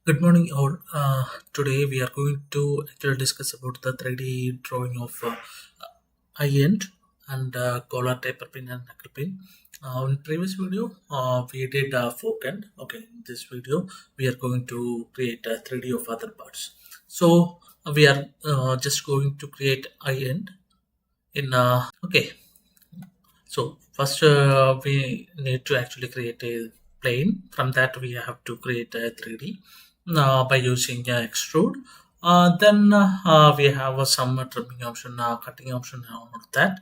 Good morning, all. Today we are going to actually discuss about the 3D drawing of eye end and collar taper pin and knuckle pin. In previous video, we did fork end. Okay, in this video, we are going to create a 3D of other parts. So we are just going to create eye end in. Okay, so first we need to actually create a plane. From that we have to create a 3D by using extrude. Then we have some trimming option, cutting option, and all of that.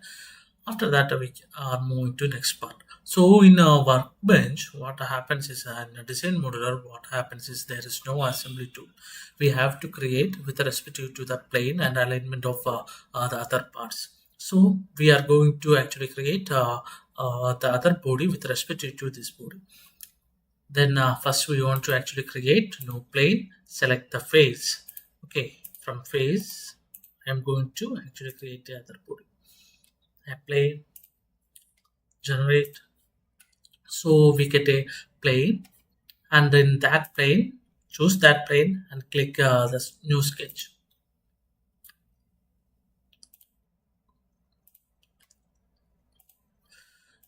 After that we are moving to next part. So in a workbench, what happens is in a design modular, what happens is there is no assembly tool. We have to create with respect to the plane and alignment of the other parts. So we are going to actually create the other body with respect to this body. Then first we want to actually create new plane, select the face. Okay, from face, I'm going to actually create the other body. Apply, generate. So we get a plane, and in that plane, choose that plane and click the new sketch.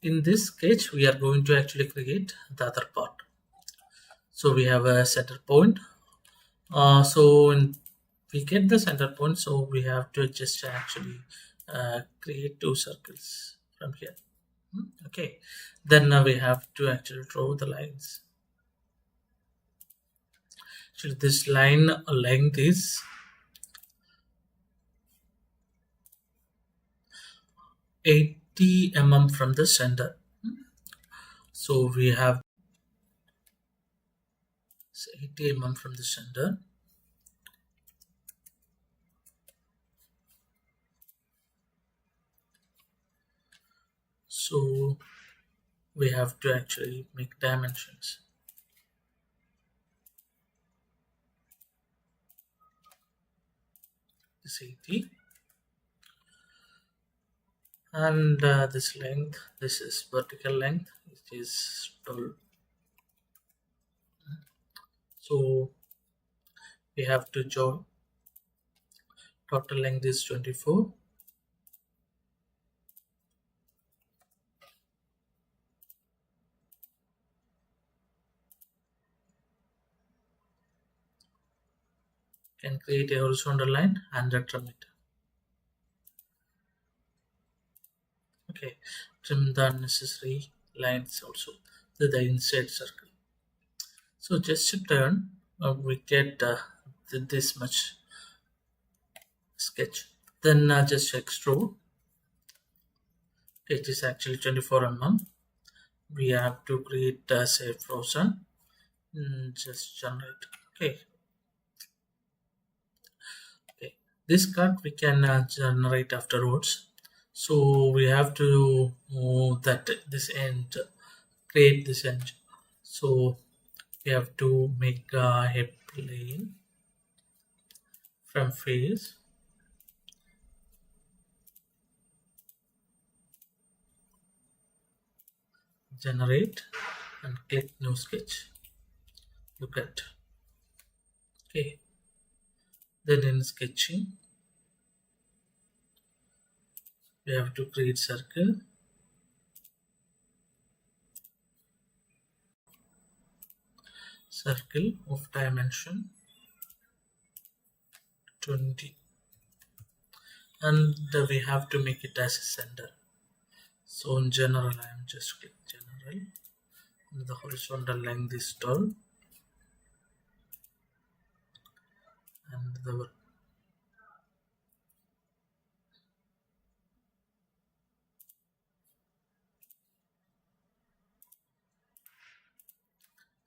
In this sketch, we are going to actually create the other part. So we have a center point. We get the center point, so we have to just actually create two circles from here. Okay, then we have to actually draw the lines. Actually, this line length is 80 mm from the center. So we have 80 mm from the center. So we have to actually make dimensions. This 80, and this length, this is vertical length, which is 12. So we have to join. Total length is 24. Can create a horizontal line and trim it. Okay, trim the unnecessary lines also the inside circle. So just to turn, we get this much sketch. Then just extrude. It is actually 24 mm. We have to create say frozen. Just generate. Okay. Okay. This cut we can generate afterwards. So we have to move that this end, create this end. So we have to make a plane from face, generate, and click new sketch. Look at. Okay. Then in sketching, we have to create circle, circle of dimension 20, and we have to make it as a center. So in general, I am just click general, and the horizontal length is 12, and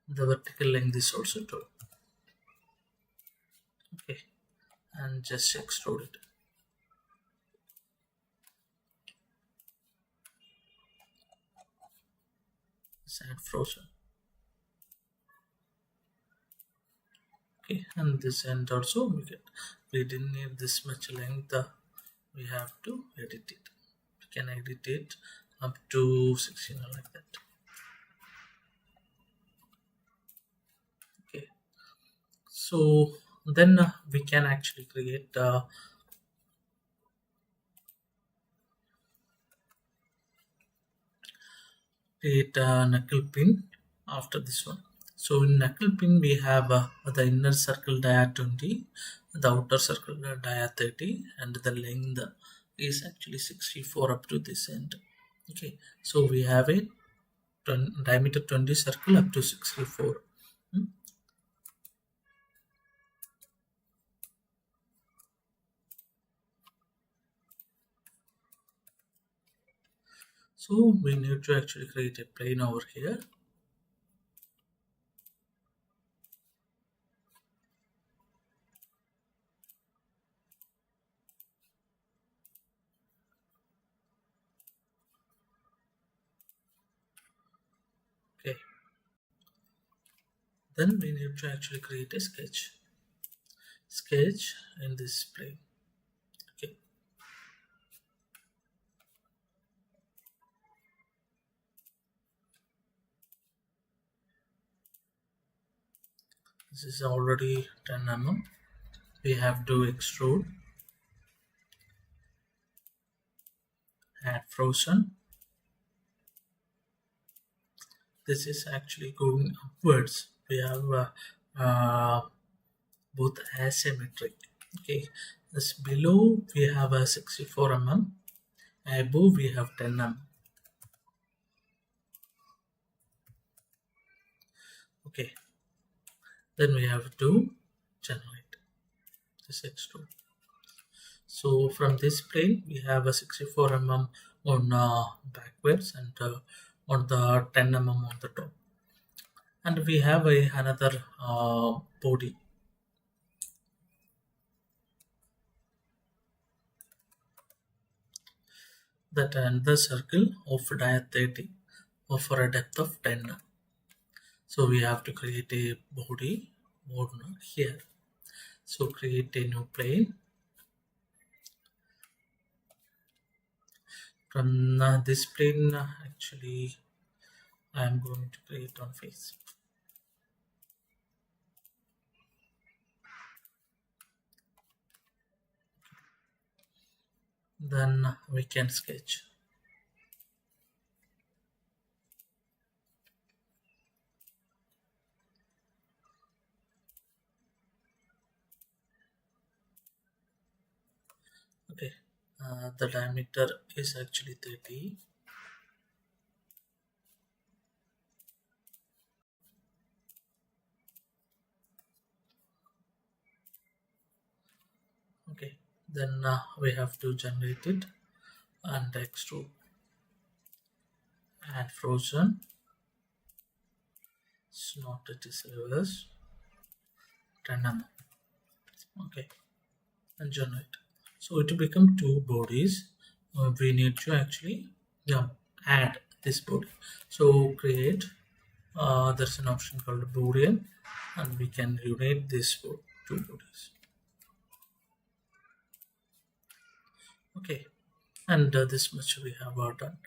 the vertical length is also 12. Okay, and just extrude it. Add frozen. Okay, and this end also we didn't need this much length. We have to edit it. We can edit it up to 16 like that. Okay, So then we can actually create a knuckle pin after this one. So in knuckle pin we have the inner circle dia 20, the outer circle dia 30, and the length is actually 64 up to this end. Okay, so we have a diameter 20 circle up to 64. Hmm. So we need to actually create a plane over here. Okay, then we need to actually create a sketch in this plane. Okay, this is already 10 mm. We have to extrude, add frozen. This is actually going upwards. We have both asymmetric. Okay, this below we have a 64 mm, above we have 10 mm. Okay, then we have to generate this extrude. So from this plane we have a 64 mm on backwards and on the 10 mm on the top, and we have another body, that another circle of dia 30 or for a depth of 10. So we have to create a body on here. So create a new plane. From this plane actually I am going to create on face. Then we can sketch. Okay, the diameter is actually 30. Okay, then we have to generate it and extrude, add frozen, snot it is reverse, 10 mm. Okay, and generate. So it will become two bodies. We need to actually, yeah, add this body. So create. There's an option called Boolean, and we can unite these two bodies. Okay, and this much we have done,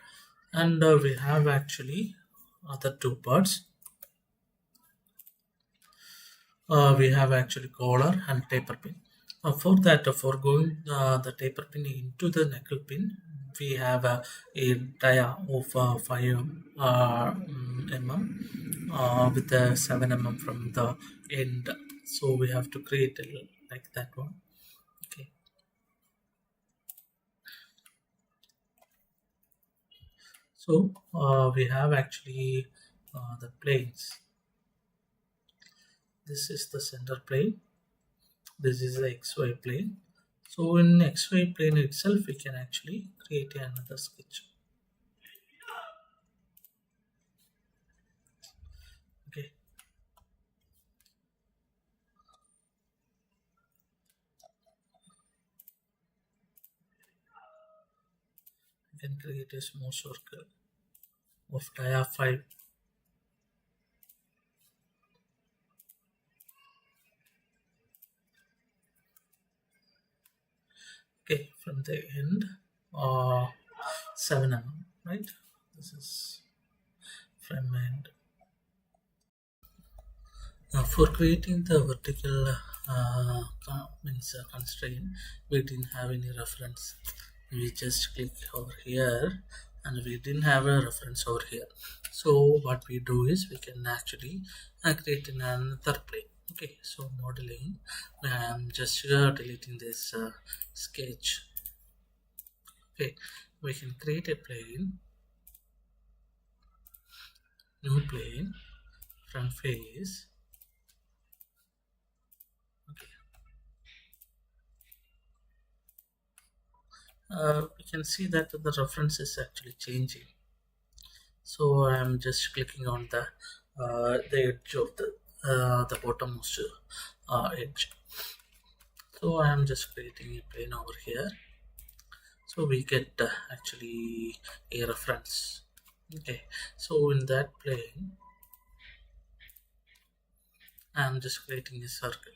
and we have actually other two parts. We have actually collar and taper pin. For that, for going the taper pin into the knuckle pin, we have a dia of 5 mm with a 7 mm from the end. So we have to create it like that one. Okay. So we have actually the planes. This is the center plane. This is the XY plane. So in XY plane itself, we can actually create another sketch. Okay, we can create a small circle of dia 5. Okay, from the end, uh, 7 mm, right? This is from end. For creating the vertical constraint, we didn't have any reference. We just click over here, and we didn't have a reference over here. So what we do is we can actually create in another plane. Okay, so modeling. I'm just deleting this sketch. Okay, we can create a plane, new plane, front face. Okay, we can see that the reference is actually changing. So I'm just clicking on the edge of the bottommost edge. So I'm just creating a plane over here. So we get actually a reference. Okay. So in that plane, I'm just creating a circle.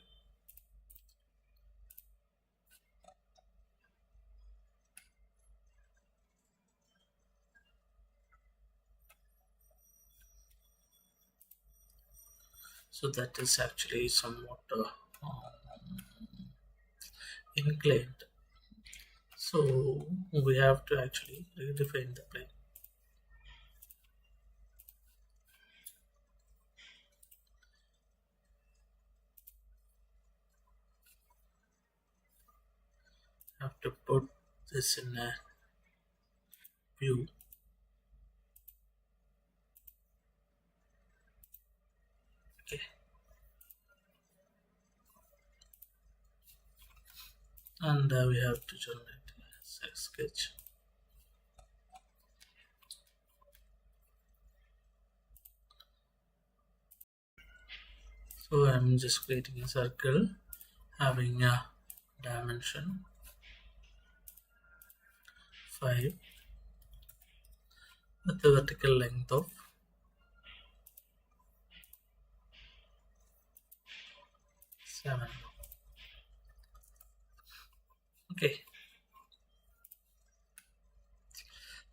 So that is actually somewhat inclined. So we have to actually redefine the plane. Have to put this in a view. Okay. And we have to generate a sketch. So I'm just creating a circle having a dimension 5 with a vertical length of 7. Okay,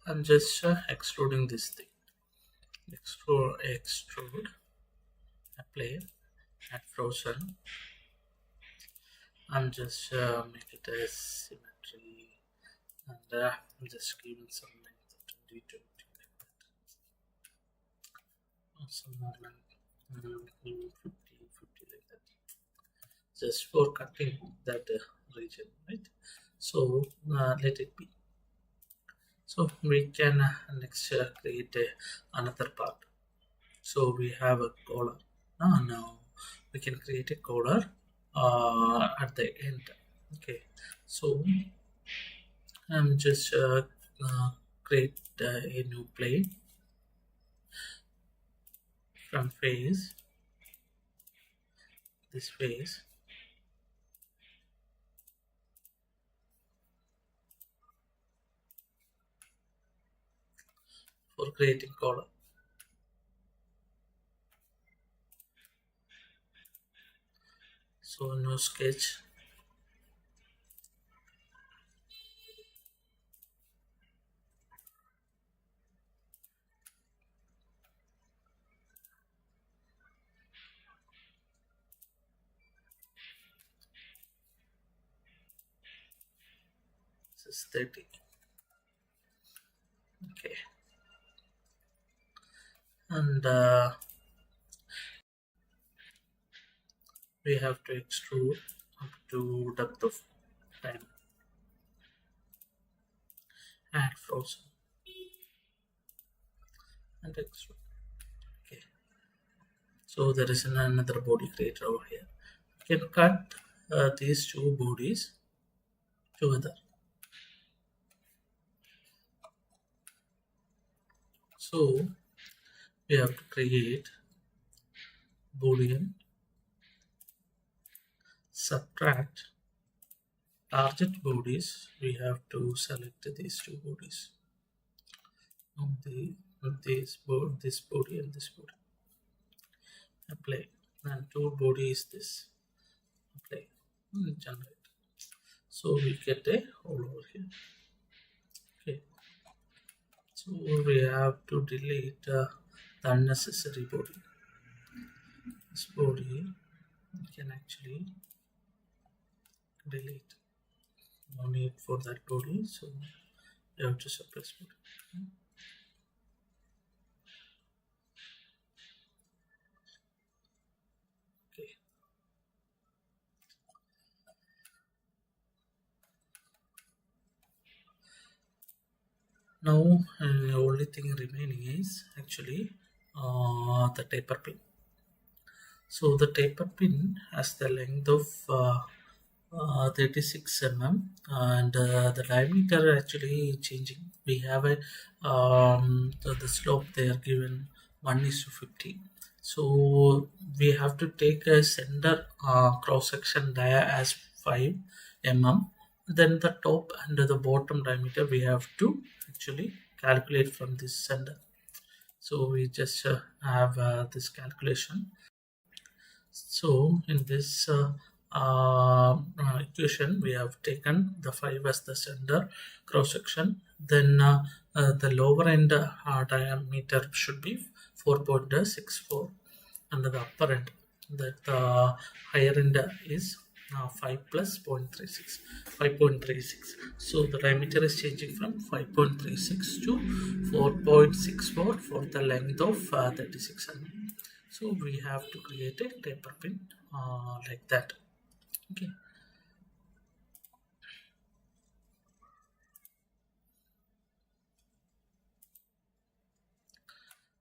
I'm just extruding this thing. Extrude, apply, add frozen. I'm just make it as symmetry, and I'm just giving some length of 20, 20 like that. Some more length, 50, 50 like that. Just for cutting that region, right? So let it be. So we can next create another part. So we have a collar. Now we can create a collar at the end. Okay, so I'm just create a new plane from face, this face. For creating collar. So no sketch. This is 30. Okay, and we have to extrude up to depth of time. Add frozen and extrude. Okay, so there is another body creator over here. You can cut these two bodies together. So we have to create boolean subtract target bodies. We have to select these two bodies. This body and this body. Apply. And two body is this. Apply. Generate. So we get a hole over here. Okay. So we have to delete the unnecessary body. this body we can actually delete. No need for that body, so you have to suppress body. Okay. Now the only thing remaining is actually the taper pin. So the taper pin has the length of 36 and the diameter actually changing. We have a the slope they are given 1 is to 50. So we have to take a center cross section dia as 5 Then the top and the bottom diameter we have to actually calculate from this center. So we just have this calculation. So in this equation, we have taken the 5 as the center cross section. Then the lower end diameter should be 4.64, and the upper end, that the higher end is 5 plus 0.36, 5.36. So the diameter is changing from 5.36 to 4.64 for the length of 36 mm. So we have to create a taper pin like that. Okay.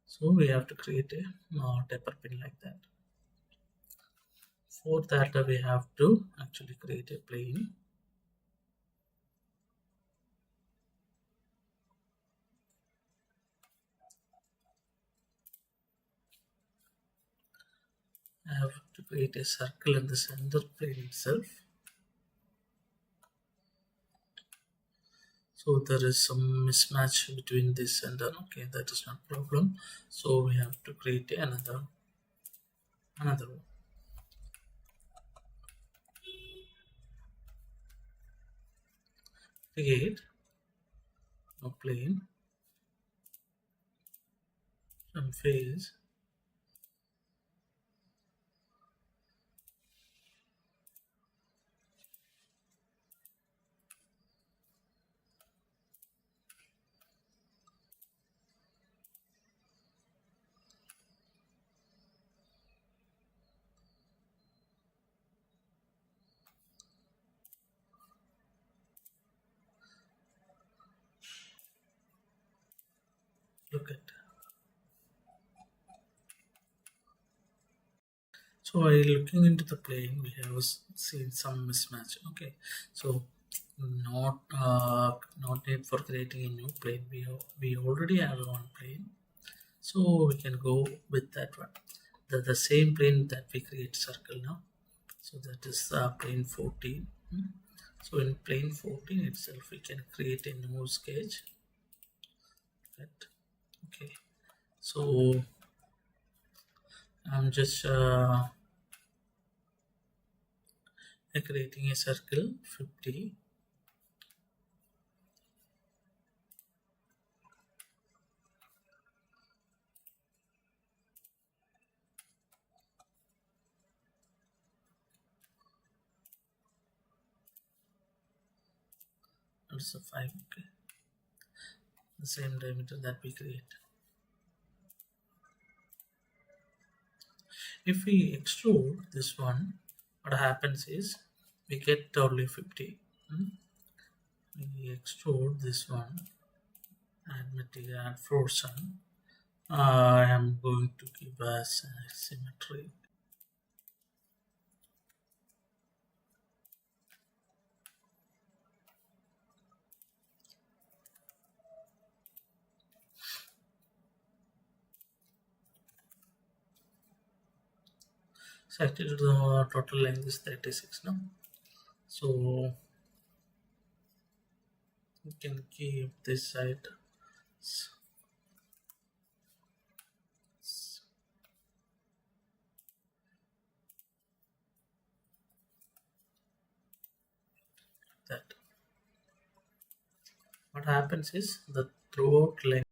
So we have to create a taper pin like that. For that we have to actually create a plane. I have to create a circle in the center plane itself. So there is some mismatch between this and that. Okay, that is not problem. So we have to create another one. Create a plane from face. Look at. So while looking into the plane, we have seen some mismatch. Okay, so not not need for creating a new plane. We already have one plane, so we can go with that one. The same plane that we create circle now. So that is plane 14. So in plane 14 itself, we can create a new sketch. Right. Okay. So I'm just creating a circle 50. That's a 5. Okay. The same diameter that we create. If we extrude this one, what happens is we get only 50. We extrude this one, add material, add frozen. I am going to give us symmetry. So actually the total length is 36 now. So you can keep this side that. What happens is the throughout length